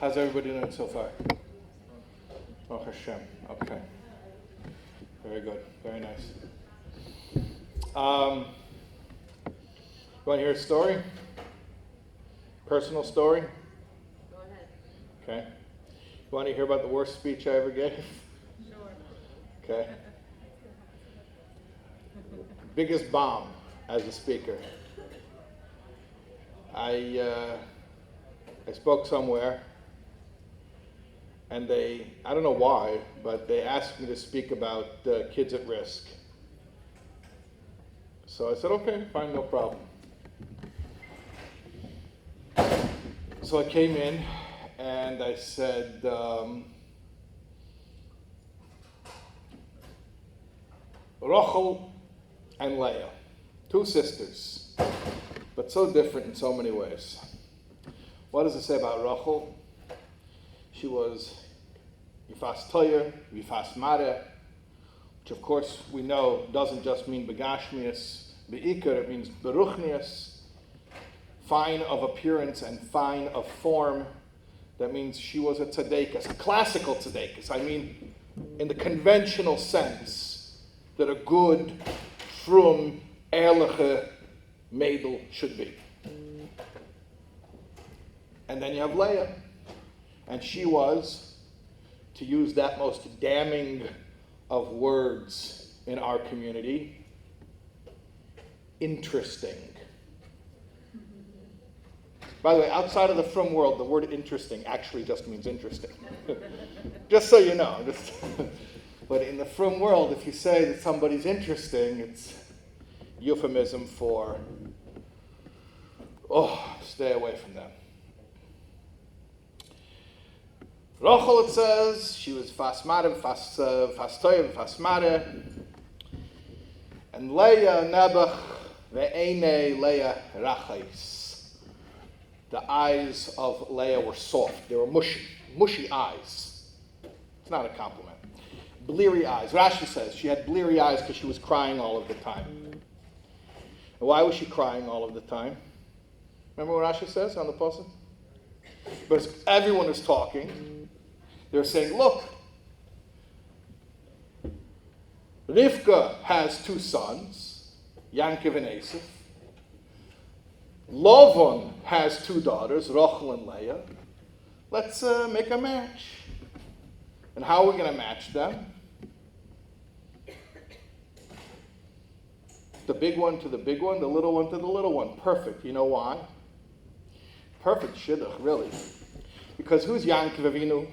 How's everybody doing so far? Oh, Hashem. Okay. Very good. Very nice. You want to hear a story? Personal story? Go ahead. Okay. You want to hear about the worst speech I ever gave? Sure. Okay. Biggest bomb as a speaker. I spoke somewhere, and I don't know why, but they asked me to speak about kids at risk. So I said, okay, fine, no problem. So I came in, and I said, Rachel and Leah, two sisters, but so different in so many ways. What does it say about Rachel? She was Yifas Toyer, Yifas Mare, which of course we know doesn't just mean Begashmias, Be'ikar, it means Beruchnias, fine of appearance and fine of form. That means she was a tzaddikus, a classical tzaddikus. I mean, in the conventional sense that a good, frum, ehrliche maidel should be. And then you have Leah. And she was, to use that most damning of words in our community, interesting. By the way, outside of the frum world, the word interesting actually just means interesting. Just so you know. But in the frum world, if you say that somebody's interesting, it's euphemism for, stay away from them. Rachel, it says, she was fasmare, fastoyev, fasmare. And Leah, Nebuch, ve'ene Leah rachais. The eyes of Leah were soft. They were mushy eyes. It's not a compliment. Bleary eyes. Rashi says she had bleary eyes because she was crying all of the time. And why was she crying all of the time? Remember what Rashi says on the posuk? Because everyone is talking. They're saying, look, Rivka has two sons, Yankov and Esav. Lavan has two daughters, Rachel and Leah. Let's make a match. And how are we going to match them? The big one to the big one, the little one to the little one. Perfect. You know why? Perfect shidduch, really. Because who's Yankov Avinu?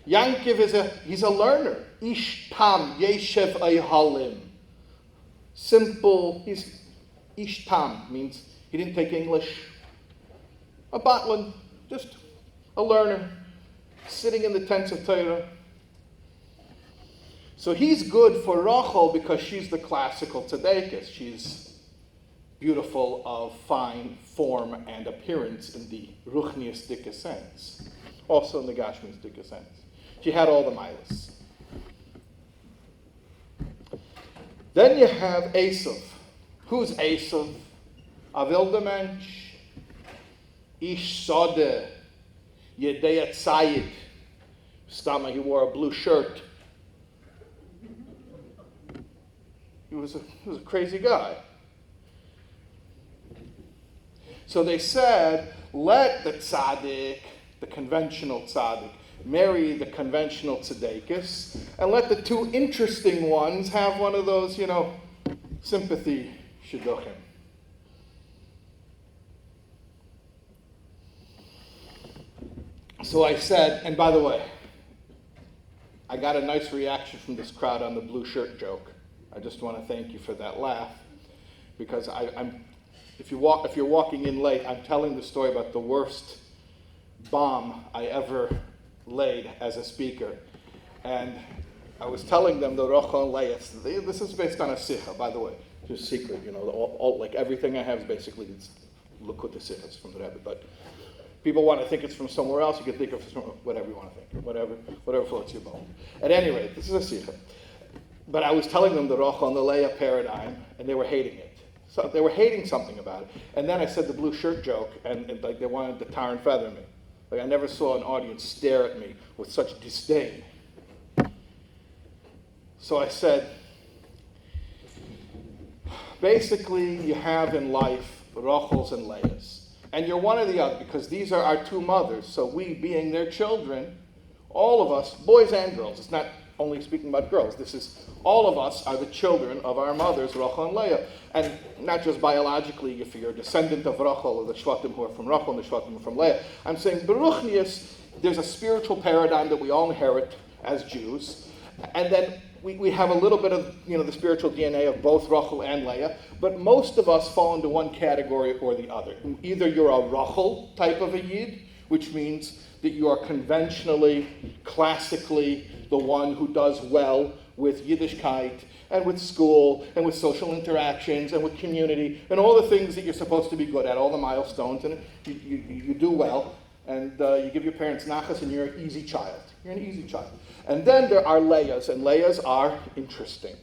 Yankov he's a learner. Ish tam yeshev ayhalim. Simple. He's ish tam means he didn't take English. A batlin, just a learner, sitting in the tents of Torah. So he's good for Rachel because she's the classical tzaddikus. She's beautiful of fine form and appearance in the ruchniistic sense. Also in the gashmiistic sense. She had all the milas. Then you have Esav. Who's Esav? A wilde mensch. Ish sode. Yedei tzayid. Stama, he wore a blue shirt. He was a crazy guy. So they said, let the tzaddik, the conventional tzaddik, marry the conventional tzaddikus, and let the two interesting ones have one of those, sympathy shidduchim. So I said, and by the way, I got a nice reaction from this crowd on the blue shirt joke. I just want to thank you for that laugh, because if you're walking in late, I'm telling the story about the worst bomb I ever laid as a speaker. And I was telling them the Rachel and Leah, this is based on a sicha, by the way, just secret, all like everything I have is basically Likkutei Sichos from the Rabbi, but people want to think it's from somewhere else, you can think of it from whatever you want to think, whatever floats your boat. At any rate, this is a sicha. But I was telling them the Rachel and the Leah paradigm, and they were hating it. So they were hating something about it. And then I said the blue shirt joke, and like they wanted to tar and feather me. Like I never saw an audience stare at me with such disdain. So I said, basically you have in life Rachels and Leahs. And you're one or the other because these are our two mothers. So we, being their children, all of us, boys and girls, it's not only speaking about girls, this is all of us are the children of our mothers, Rachel and Leah. And not just biologically, if you're a descendant of Rachel or the Shvatim who are from Rachel and the Shvatim who are from Leah. I'm saying, Beruchnius, there's a spiritual paradigm that we all inherit as Jews. And then we have a little bit of the spiritual DNA of both Rachel and Leah, but most of us fall into one category or the other. Either you're a Rachel type of a Yid, which means that you are conventionally, classically, the one who does well with Yiddishkeit and with school and with social interactions and with community and all the things that you're supposed to be good at, all the milestones, and you do well, and you give your parents nachas and you're an easy child. You're an easy child. And then there are Leahs, and Leahs are interesting.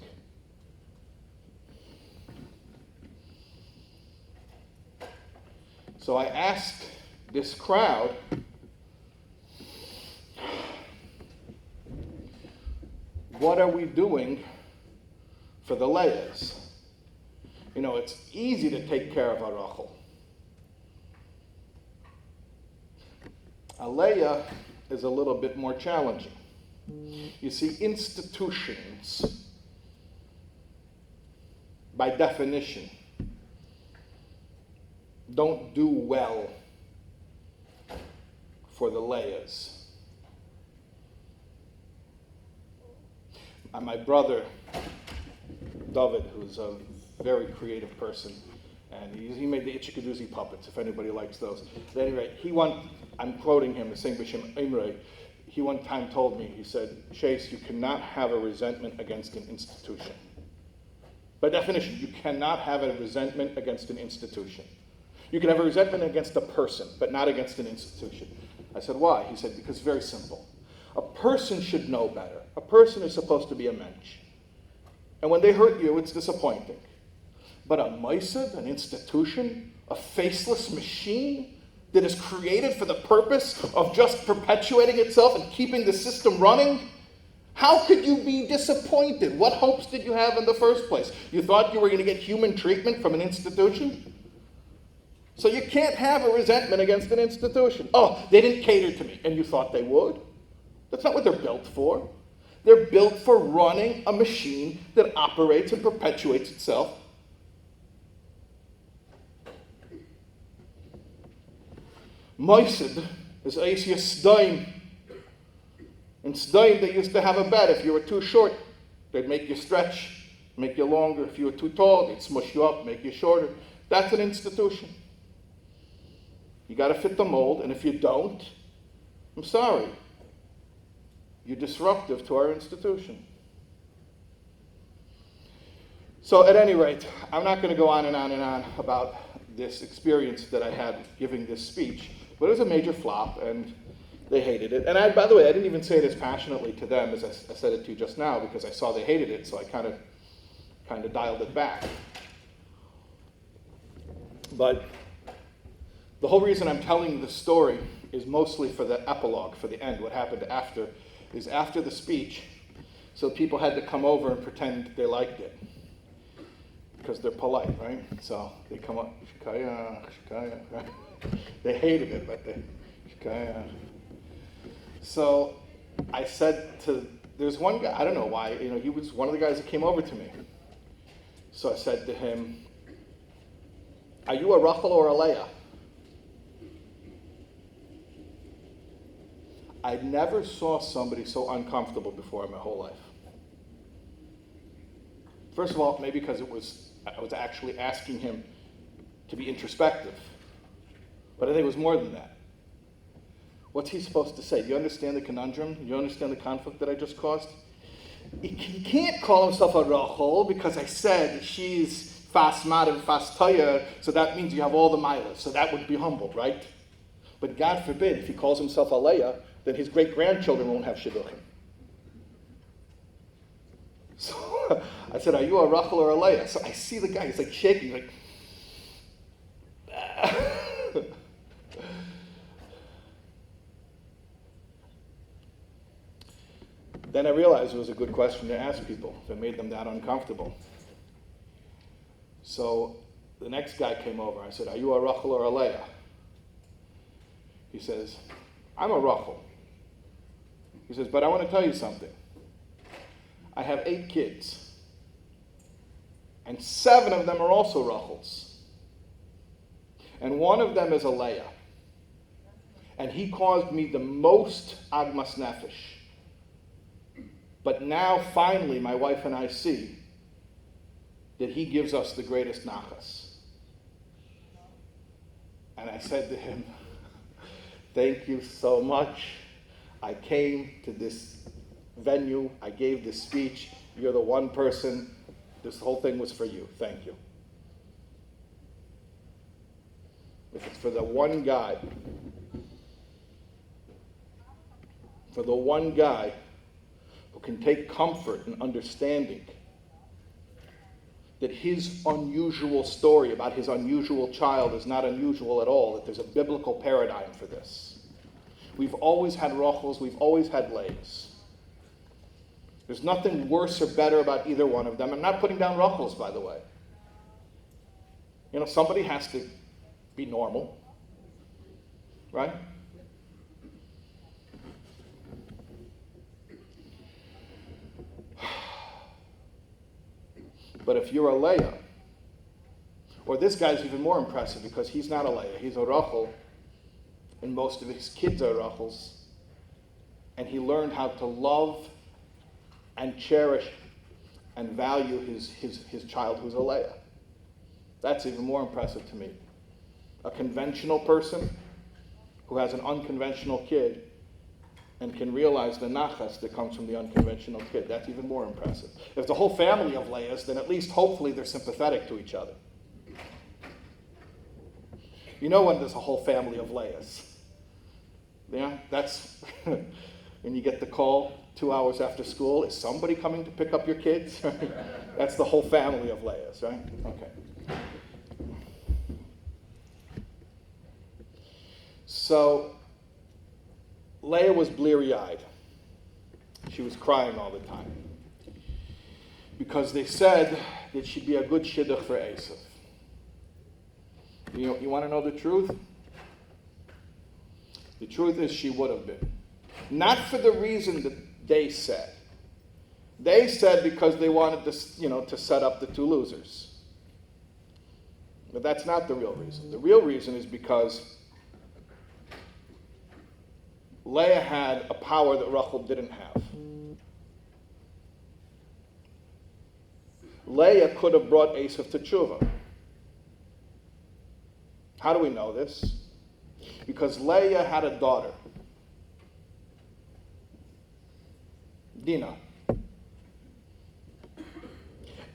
So I asked this crowd, what are we doing for the Leahs? It's easy to take care of a Rachel. A Leah is a little bit more challenging. You see, institutions, by definition, don't do well for the Leahs. My brother, David, who's a very creative person, and he made the Ichikaduzi puppets, if anybody likes those. At any rate, I'm quoting him, the same B'Shem Imre, he one time told me, he said, Shais, you cannot have a resentment against an institution. By definition, you cannot have a resentment against an institution. You can have a resentment against a person, but not against an institution. I said, why? He said, because it's very simple. A person should know better. A person is supposed to be a mensch. And when they hurt you, it's disappointing. But a moisad, an institution, a faceless machine that is created for the purpose of just perpetuating itself and keeping the system running, how could you be disappointed? What hopes did you have in the first place? You thought you were going to get human treatment from an institution? So you can't have a resentment against an institution. Oh, they didn't cater to me, and you thought they would? That's not what they're built for. They're built for running a machine that operates and perpetuates itself. Moisid is Asia Sdaim. In Sdaim, they used to have a bet. If you were too short, they'd make you stretch, make you longer. If you were too tall, they'd smush you up, make you shorter. That's an institution. You got to fit the mold, and if you don't, I'm sorry. You're disruptive to our institution. So at any rate, I'm not going to go on and on and on about this experience that I had giving this speech, but it was a major flop, and they hated it. And by the way, I didn't even say it as passionately to them as I said it to you just now, because I saw they hated it, so I kind of dialed it back. But the whole reason I'm telling you this story is mostly for the epilogue, for the end. What happened after is after the speech, so people had to come over and pretend they liked it, because they're polite, right? So they come up, shikaya, shikaya, right? They hated it, but they, shikaya. So I said there's one guy, I don't know why, he was one of the guys that came over to me. So I said to him, are you a Rachel or a Leah? I never saw somebody so uncomfortable before in my whole life. First of all, maybe because I was actually asking him to be introspective. But I think it was more than that. What's he supposed to say? Do you understand the conundrum? Do you understand the conflict that I just caused? He can't call himself a Rachel because I said she's fast mad and fast taya, so that means you have all the milas, so that would be humble, right? But God forbid, if he calls himself a Leah, then his great-grandchildren won't have shidduchim. So I said, are you a Rachel or a Leah? So I see the guy, he's like shaking, like, Then I realized it was a good question to ask people if it made them that uncomfortable. So the next guy came over. I said, are you a Rachel or a Leah? He says, I'm a Rachel. He says, but I want to tell you something. I have 8 kids, and 7 of them are also Rachels. And one of them is a Leah. And he caused me the most agmas nefesh. But now, finally, my wife and I see that he gives us the greatest nachas. And I said to him, thank you so much. I came to this venue. I gave this speech. You're the one person. This whole thing was for you. Thank you. If it's for the one guy, who can take comfort in understanding that his unusual story about his unusual child is not unusual at all, that there's a biblical paradigm for this. We've always had Rachels, we've always had Leahs. There's nothing worse or better about either one of them. I'm not putting down Rachels, by the way. Somebody has to be normal, right? But if you're a Leah, or this guy's even more impressive because he's not a Leah, he's a Rachel, and most of his kids are Rachels, and he learned how to love and cherish and value his child who's a Leah. That's even more impressive to me. A conventional person who has an unconventional kid and can realize the nachas that comes from the unconventional kid. That's even more impressive. If it's a whole family of Leahs, then at least hopefully they're sympathetic to each other. When there's a whole family of Leahs. Yeah, that's when you get the call 2 hours after school, is somebody coming to pick up your kids? That's the whole family of Leahs, right? Okay. So, Leah was bleary-eyed. She was crying all the time. Because they said that she'd be a good shidduch for Esav. You want to know the truth? The truth is she would have been. Not for the reason that they said. They said because they wanted to set up the 2 losers. But that's not the real reason. The real reason is because Leah had a power that Rachel didn't have. Leah could have brought Esav to tshuva. How do we know this? Because Leah had a daughter, Dinah.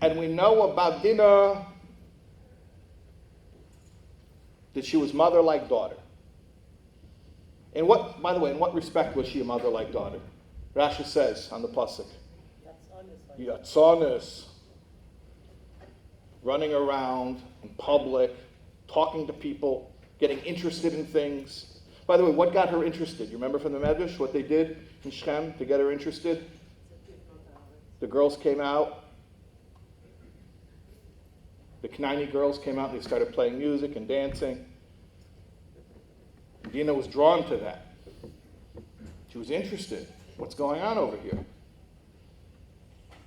And we know about Dinah that she was mother like daughter. By the way, in what respect was she a mother like daughter? Rashi says on the pasuk, Yatzonis, running around in public, talking to people, getting interested in things. By the way, what got her interested? You remember from the Medrash what they did in Shechem to get her interested? The girls came out. The Knaini girls came out and they started playing music and dancing. Dinah was drawn to that. She was interested. What's going on over here?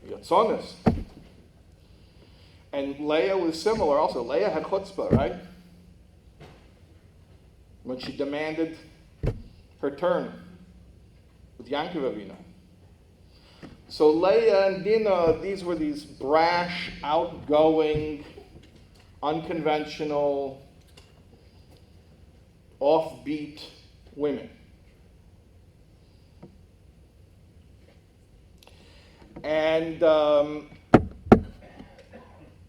Yatzonis. And Leah was similar also. Leah had chutzpah, right? When she demanded her turn with Yankov Avinu. So Leah and Dinah, these were these brash, outgoing, unconventional, offbeat women. And Yankov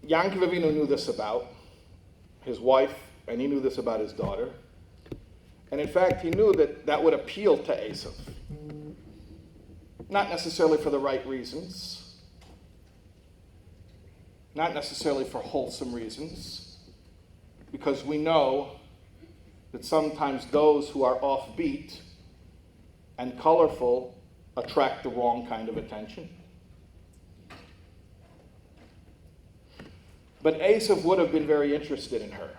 Avinu knew this about his wife, and he knew this about his daughter. And in fact, he knew that that would appeal to Esav. Not necessarily for the right reasons. Not necessarily for wholesome reasons. Because we know that sometimes those who are offbeat and colorful attract the wrong kind of attention. But Esav would have been very interested in her.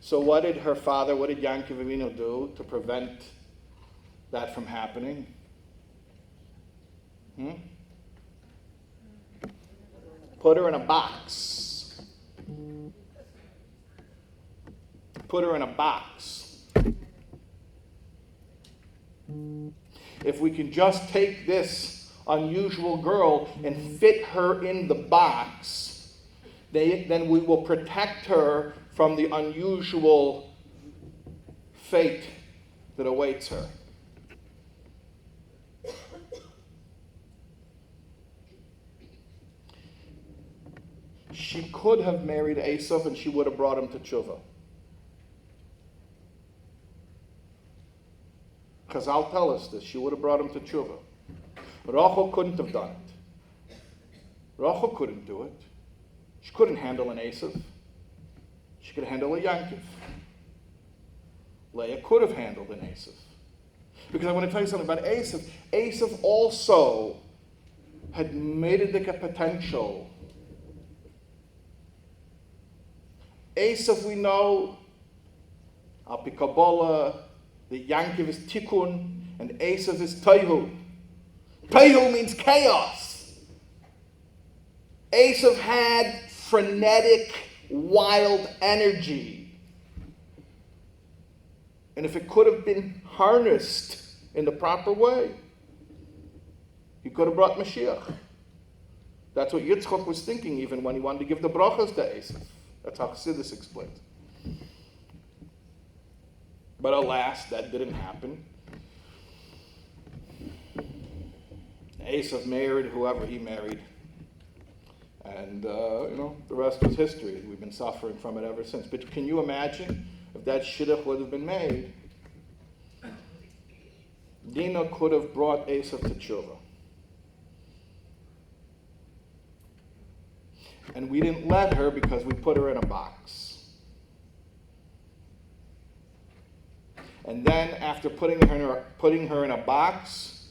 So what did Yankov Avinu do to prevent that from happening? Put her in a box. Put her in a box. If we can just take this unusual girl and fit her in the box, then we will protect her from the unusual fate that awaits her. She could have married Esav and she would have brought him to tshuva. Chazal tell us this. She would have brought him to tshuva. Rachel couldn't have done it. Rachel couldn't do it. She couldn't handle an Esav. She could handle a Yankov. Leah could have handled an Esav. Because I want to tell you something about Esav. Esav also had Meridika potential. Esav, we know, Al Pi Kabbalah, the Yankov is Tikkun, and Esav is Taihu. Taihu means chaos. Esav had frenetic, wild energy. And if it could have been harnessed in the proper way, he could have brought Mashiach. That's what Yitzchak was thinking even when he wanted to give the brachas to Esav. That's how Chassidus explains. But alas, that didn't happen. Esav married whoever he married. And, the rest was history. We've been suffering from it ever since. But can you imagine if that shidduch would have been made? Dinah could have brought Esav to tshuva. And we didn't let her because we put her in a box. And then after putting her in a box,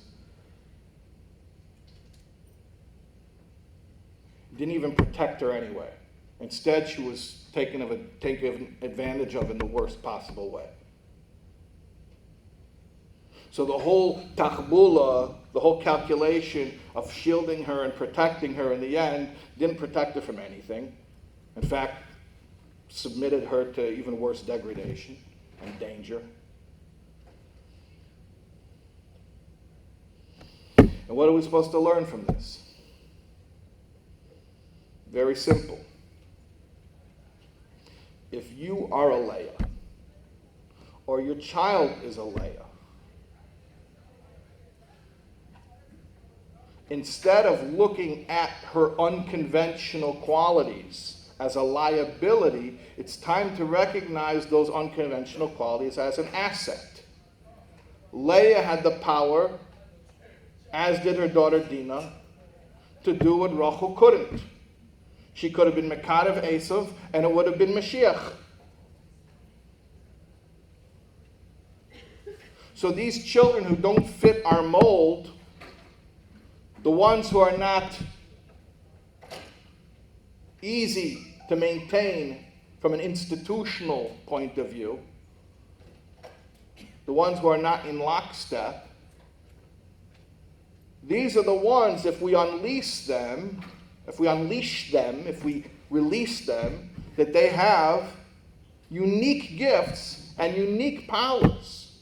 didn't even protect her anyway. Instead, she was taken advantage of in the worst possible way. So the whole tachbula, the whole calculation of shielding her and protecting her in the end, didn't protect her from anything. In fact, submitted her to even worse degradation and danger. And what are we supposed to learn from this? Very simple. If you are a Leah, or your child is a Leah, instead of looking at her unconventional qualities as a liability, it's time to recognize those unconventional qualities as an asset. Leah had the power, as did her daughter Dinah, to do what Rachel couldn't. She could have been Mekadev Esav, and it would have been Mashiach. So these children who don't fit our mold, the ones who are not easy to maintain from an institutional point of view, the ones who are not in lockstep, these are the ones, if we release them, that they have unique gifts and unique powers.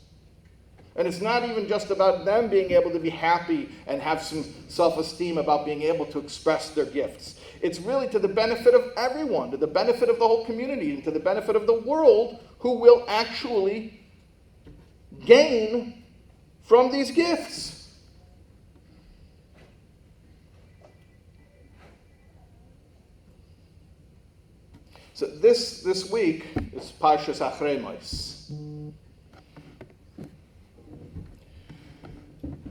And it's not even just about them being able to be happy and have some self-esteem about being able to express their gifts. It's really to the benefit of everyone, to the benefit of the whole community, and to the benefit of the world who will actually gain from these gifts. So this week is Parshas Achrei Mos.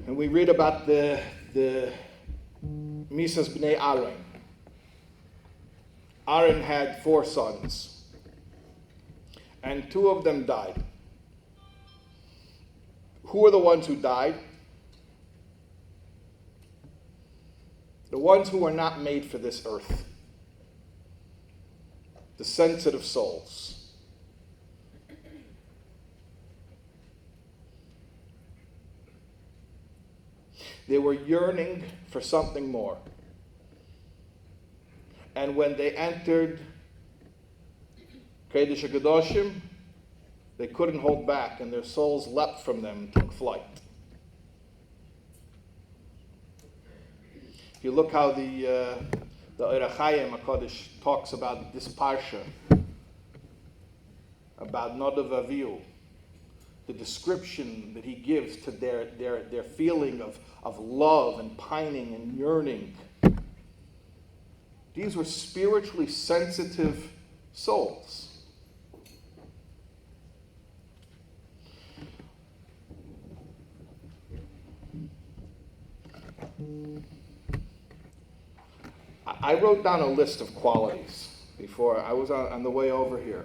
And we read about the Misas Bnei Aaron. Aaron had 4 sons, and 2 of them died. Who are the ones who died? The ones who are not made for this earth. The sensitive souls. They were yearning for something more. And when they entered Kodesh HaKadoshim, they couldn't hold back, and their souls leapt from them and took flight. If you look how the Orach Chaim HaKadosh talks about this parsha, about Nadav Avihu, the description that he gives to their feeling of love and pining and yearning. These were spiritually sensitive souls. I wrote down a list of qualities before I was on the way over here.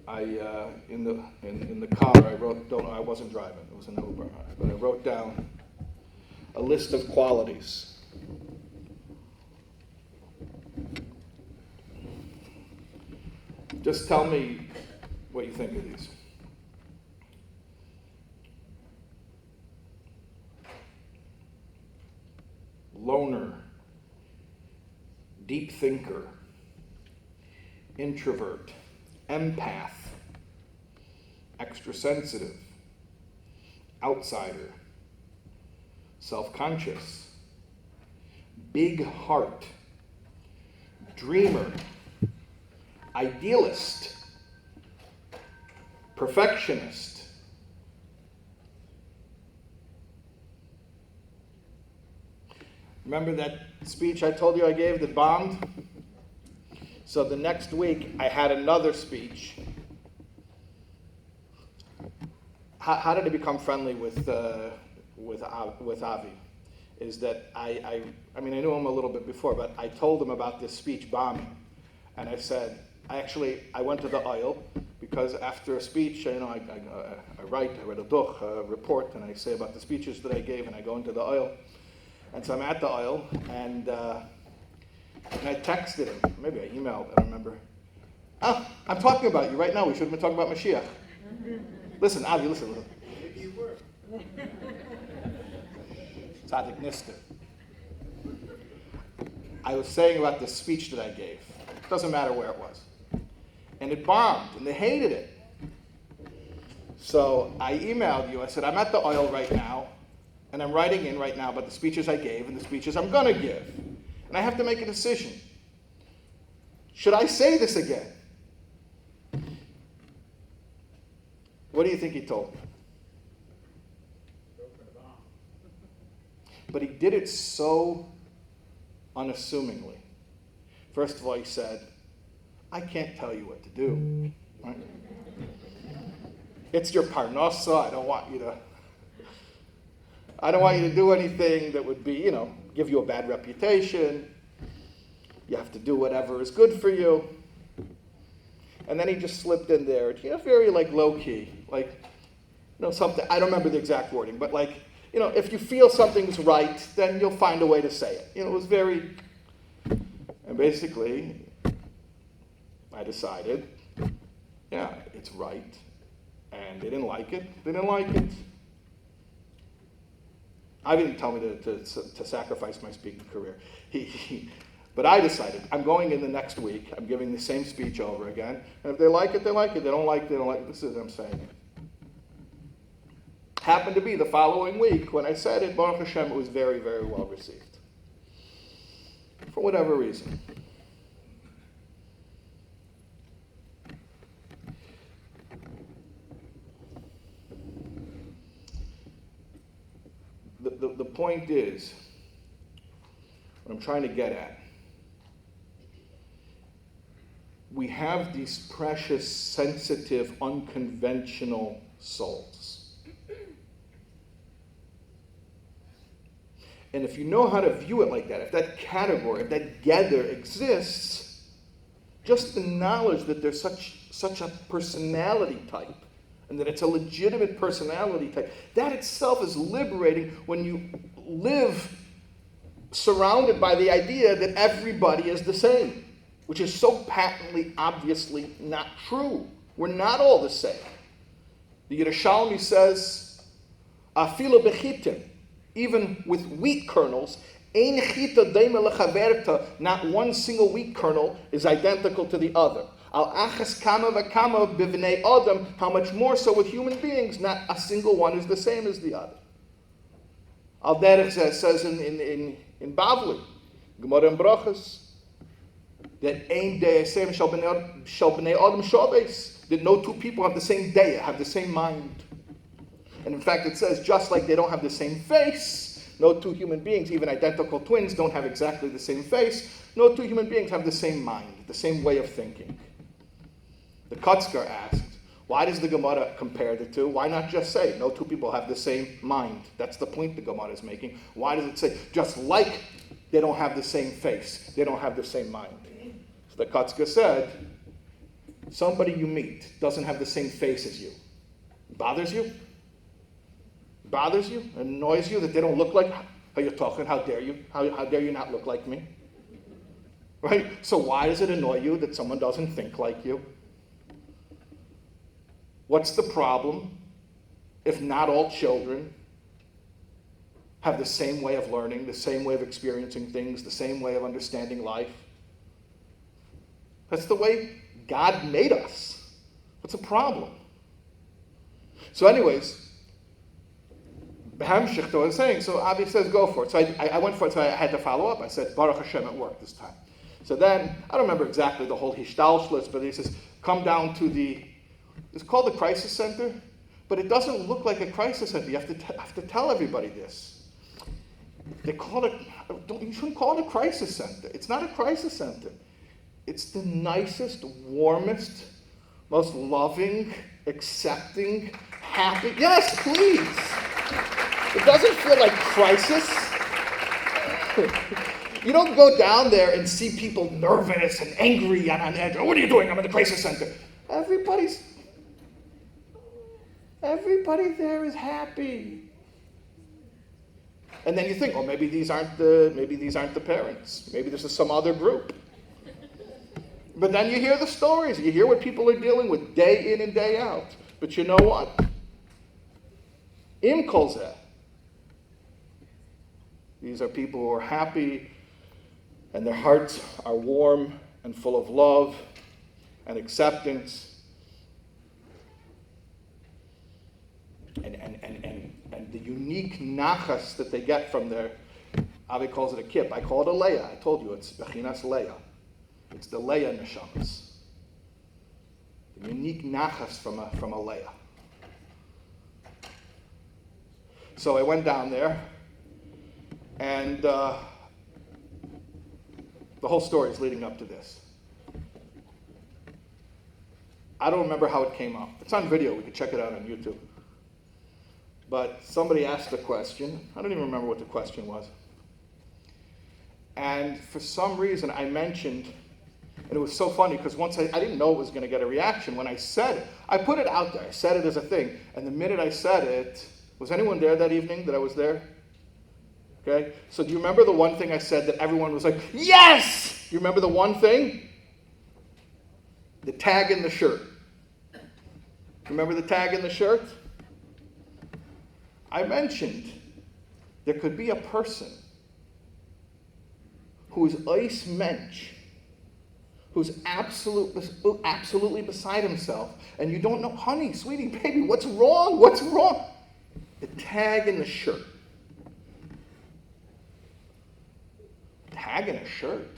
In the car I wasn't driving, it was an Uber, but I wrote down a list of qualities. Just tell me what you think of these. Loner, deep thinker, introvert, empath, extra sensitive, outsider, self-conscious, big heart, dreamer, idealist, perfectionist. Remember that speech I told you I gave that bombed? So the next week I had another speech. How did I become friendly with Avi? Is that I knew him a little bit before, but I told him about this speech bombing, and I said I went to the oil because after a speech, I read a report, and I say about the speeches that I gave, and I go into the oil, and so I'm at the oil, and I texted him, maybe I emailed, I don't remember. Oh, I'm talking about you right now. We should have been talking about Mashiach. Listen, Avi, listen. Maybe you were. Tzadik Nister. I was saying about this speech that I gave. Doesn't matter where it was. And it bombed, and they hated it. So I emailed you. I said, I'm at the oil right now, and I'm writing in right now about the speeches I gave and the speeches I'm going to give. And I have to make a decision. Should I say this again? What do you think he told me? But he did it so unassumingly. First of all, he said, I can't tell you what to do. Right? It's your parnasa. I don't want you to do anything that would be, give you a bad reputation. You have to do whatever is good for you. And then he just slipped in there, very low key, something. I don't remember the exact wording, but if you feel something's right, then you'll find a way to say it. It was very. And basically, I decided, yeah, it's right, and they didn't like it. They didn't like it. I didn't tell me to sacrifice my speaking career. But I decided, I'm going in the next week, I'm giving the same speech over again, and if they like it, they like it. They don't like it, they don't like it. This is what I'm saying. Happened to be the following week, when I said it, Baruch Hashem, it was very, very well received. For whatever reason. The point is, what I'm trying to get at, we have these precious, sensitive, unconventional souls. And if you know how to view it like that, if that category, if that gather exists, just the knowledge that there's such a personality type, and that it's a legitimate personality type, that itself is liberating when you live surrounded by the idea that everybody is the same, which is so patently, obviously not true. We're not all the same. The Yerushalmi says, "Afilu bechitim," even with wheat kernels, ein chita deima lechaverta, not one single wheat kernel is identical to the other. Al achas kama v'kama b'vnei adam, how much more so with human beings, not a single one is the same as the other. Al derech says in Bavli, Gemara and Brachas, that ein de'esem shel b'nei adam shaves, that no two people have the same day, have the same mind. And in fact, it says, just like they don't have the same face, no two human beings, even identical twins, don't have exactly the same face, no two human beings have the same mind, the same way of thinking. The Kotzker asked, why does the Gemara compare the two? Why not just say, no two people have the same mind? That's the point the Gemara is making. Why does it say, just like they don't have the same face, they don't have the same mind? So the Kotzker said, somebody you meet doesn't have the same face as you. Bothers you? Bothers you? Annoys you that they don't look like how you're talking? How dare you? How dare you not look like me? Right? So why does it annoy you that someone doesn't think like you? What's the problem if not all children have the same way of learning, the same way of experiencing things, the same way of understanding life? That's the way God made us. What's the problem? So anyways, Hamshich, I was saying, so Avi says, go for it. So I went for it, so I had to follow up. I said, Baruch Hashem, it worked this time. So then, I don't remember exactly the whole Hishtalshlus, but he says, come down to it's called the crisis center, but it doesn't look like a crisis center. You have to tell everybody this. They call it, you shouldn't call it a crisis center. It's not a crisis center. It's the nicest, warmest, most loving, accepting, happy. Yes, please. It doesn't feel like crisis. You don't go down there and see people nervous and angry and on edge. Oh, what are you doing? I'm in the crisis center. Everybody there is happy. And then you think, oh, maybe these aren't the parents. Maybe this is some other group. But then you hear the stories. You hear what people are dealing with day in and day out. But you know what? Im kol zeh. These are people who are happy, and their hearts are warm and full of love and acceptance. And the unique nachas that they get from their, Avi calls it a kip. I call it a leah. I told you it's bechinas leah. It's the leah neshamas. The unique nachas from a leah. So I went down there, and the whole story is leading up to this. I don't remember how it came up. It's on video. We can check it out on YouTube. But somebody asked a question. I don't even remember what the question was. And for some reason, I mentioned, and it was so funny because once I didn't know it was going to get a reaction. When I said it, I put it out there. I said it as a thing. And the minute I said it, was anyone there that evening that I was there? Okay? So do you remember the one thing I said that everyone was like, yes! You remember the one thing? The tag in the shirt. Remember the tag in the shirt? I mentioned there could be a person who is eis mensch, who's absolutely beside himself, and you don't know, honey, sweetie, baby, what's wrong? What's wrong? The tag in the shirt. Tag in a shirt.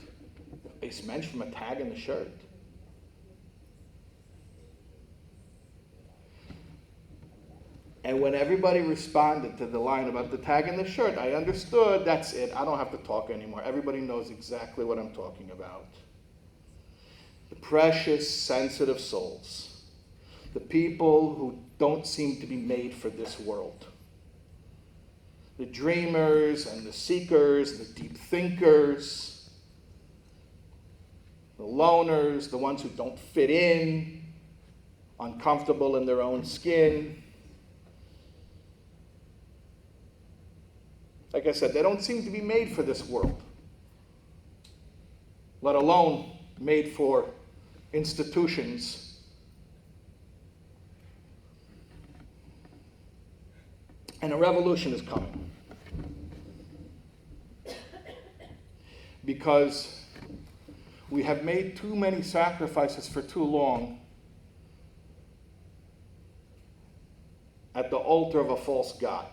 Eis mensch from a tag in the shirt. And when everybody responded to the line about the tag in the shirt, I understood, that's it. I don't have to talk anymore. Everybody knows exactly what I'm talking about. The precious, sensitive souls. The people who don't seem to be made for this world. The dreamers and the seekers, the deep thinkers, the loners, the ones who don't fit in, uncomfortable in their own skin. Like I said, they don't seem to be made for this world, let alone made for institutions. And a revolution is coming. Because we have made too many sacrifices for too long at the altar of a false god.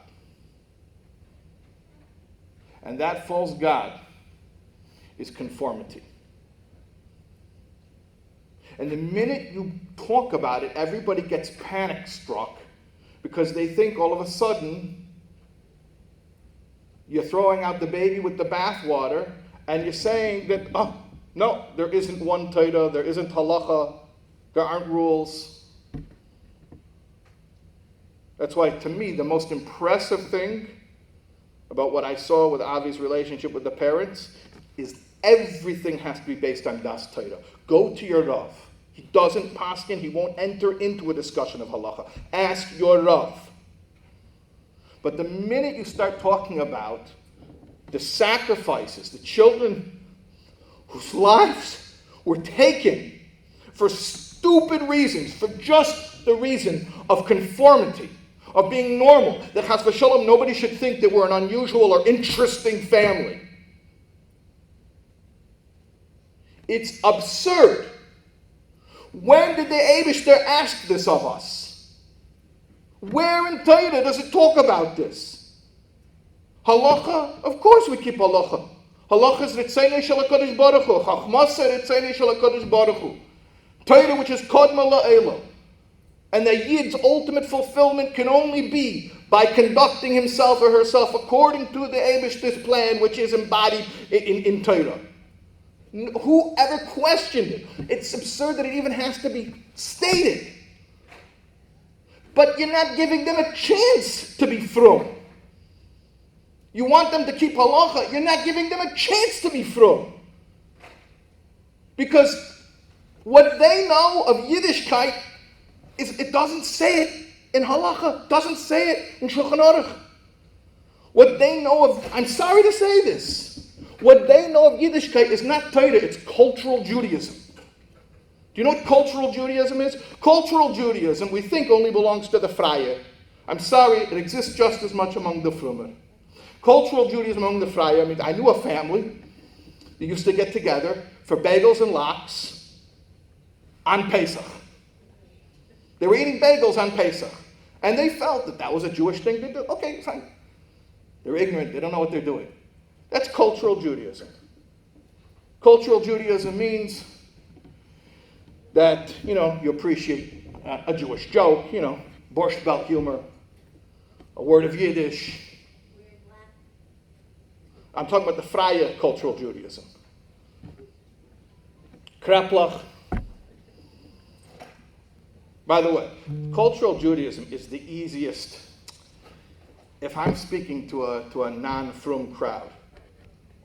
And that false god is conformity. And the minute you talk about it, everybody gets panic struck because they think all of a sudden you're throwing out the baby with the bathwater and you're saying that, oh, no, there isn't one Torah, there isn't halacha, there aren't rules. That's why, to me, the most impressive thing about what I saw with Avi's relationship with the parents is everything has to be based on Das Torah. Go to your Rav. He doesn't paskin, he won't enter into a discussion of halacha. Ask your Rav. But the minute you start talking about the sacrifices, the children whose lives were taken for stupid reasons, for just the reason of conformity, of being normal, that chas v'shalom nobody should think that we're an unusual or interesting family. It's absurd. When did the Eibishter ask this of us? Where in Torah does it talk about this? Halacha? Of course we keep halacha. Halacha is ritzeinei shel HaKadosh Baruch Hu. Chachmasa ritzeinei shel HaKadosh Baruch Hu. Torah, which is kodma la'elo. And the Yid's ultimate fulfillment can only be by conducting himself or herself according to the Eibishter's plan, which is embodied in Torah. Who ever questioned it? It's absurd that it even has to be stated. But you're not giving them a chance to be frum. You want them to keep halacha, you're not giving them a chance to be frum. Because what they know of Yiddishkeit is it doesn't say it in halacha, doesn't say it in Shulchan Aruch. What they know of, I'm sorry to say this, what they know of Yiddishkeit is not Torah, it's cultural Judaism. Do you know what cultural Judaism is? Cultural Judaism, we think, only belongs to the Freie. I'm sorry, it exists just as much among the Frumer. Cultural Judaism among the Freie, I mean, I knew a family that used to get together for bagels and lox on Pesach. They were eating bagels on Pesach. And they felt that that was a Jewish thing to do. Okay, fine. They're ignorant, they don't know what they're doing. That's cultural Judaism. Cultural Judaism means that, you appreciate a Jewish joke, borscht belt humor, a word of Yiddish. I'm talking about the Freie cultural Judaism. Kreplach. By the way, cultural Judaism is the easiest. If I'm speaking to a non-frum crowd,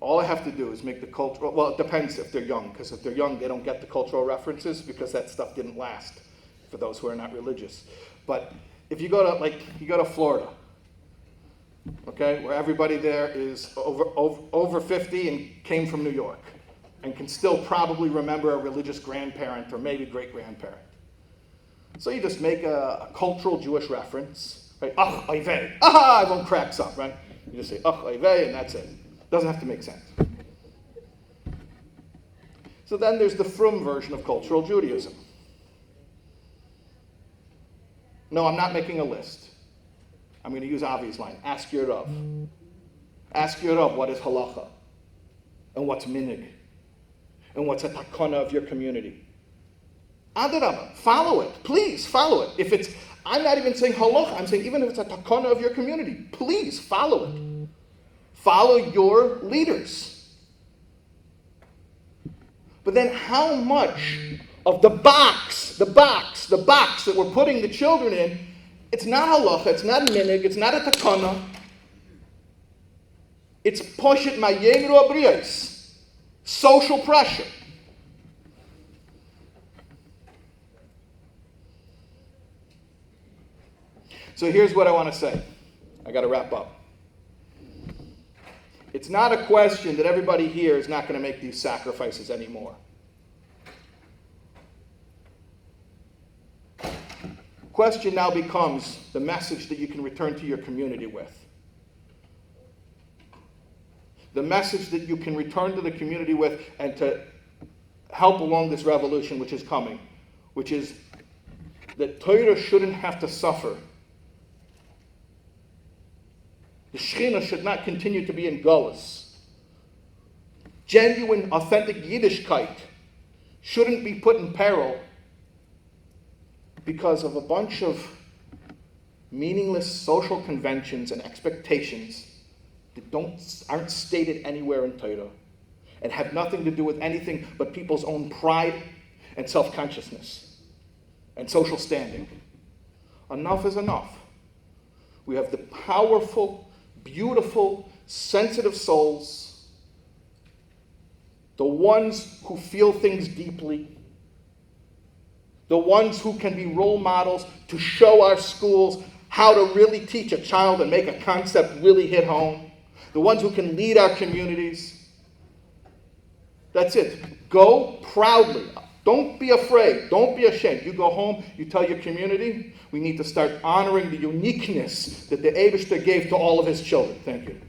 all I have to do is make the cultural, well, it depends if they're young, because if they're young, they don't get the cultural references, because that stuff didn't last for those who are not religious. But if you go to Florida, okay, where everybody there is over 50 and came from New York, and can still probably remember a religious grandparent or maybe great-grandparent. So you just make a cultural Jewish reference, right? Ach, oivei. Aha, everyone cracks up, right? You just say, ach, oivei, and that's it. Doesn't have to make sense. So then there's the frum version of cultural Judaism. No, I'm not making a list. I'm going to use Avi's line. Ask your Rav. Ask your Rav what is halacha, and what's minig, and what's a takana of your community. Adarabah, follow it. Please follow it. If it's, I'm not even saying halacha, I'm saying even if it's a takana of your community, please follow it. Follow your leaders. But then how much of the box that we're putting the children in, it's not halacha, it's not minig, it's not a takana. It's poshet mayenu abriyos, social pressure. So here's what I want to say. I got to wrap up. It's not a question that everybody here is not going to make these sacrifices anymore. Question now becomes the message that you can return to your community with. The message that you can return to the community with and to help along this revolution which is coming, which is that Torah shouldn't have to suffer. The Shekhinah should not continue to be in Gullus. Genuine, authentic Yiddishkeit shouldn't be put in peril because of a bunch of meaningless social conventions and expectations that aren't stated anywhere in Torah and have nothing to do with anything but people's own pride and self-consciousness and social standing. Enough is enough. We have the powerful, beautiful, sensitive souls, the ones who feel things deeply, the ones who can be role models to show our schools how to really teach a child and make a concept really hit home, the ones who can lead our communities. That's it. Go proudly. Don't be afraid. Don't be ashamed. You go home, you tell your community, we need to start honoring the uniqueness that the Eibishter gave to all of his children. Thank you.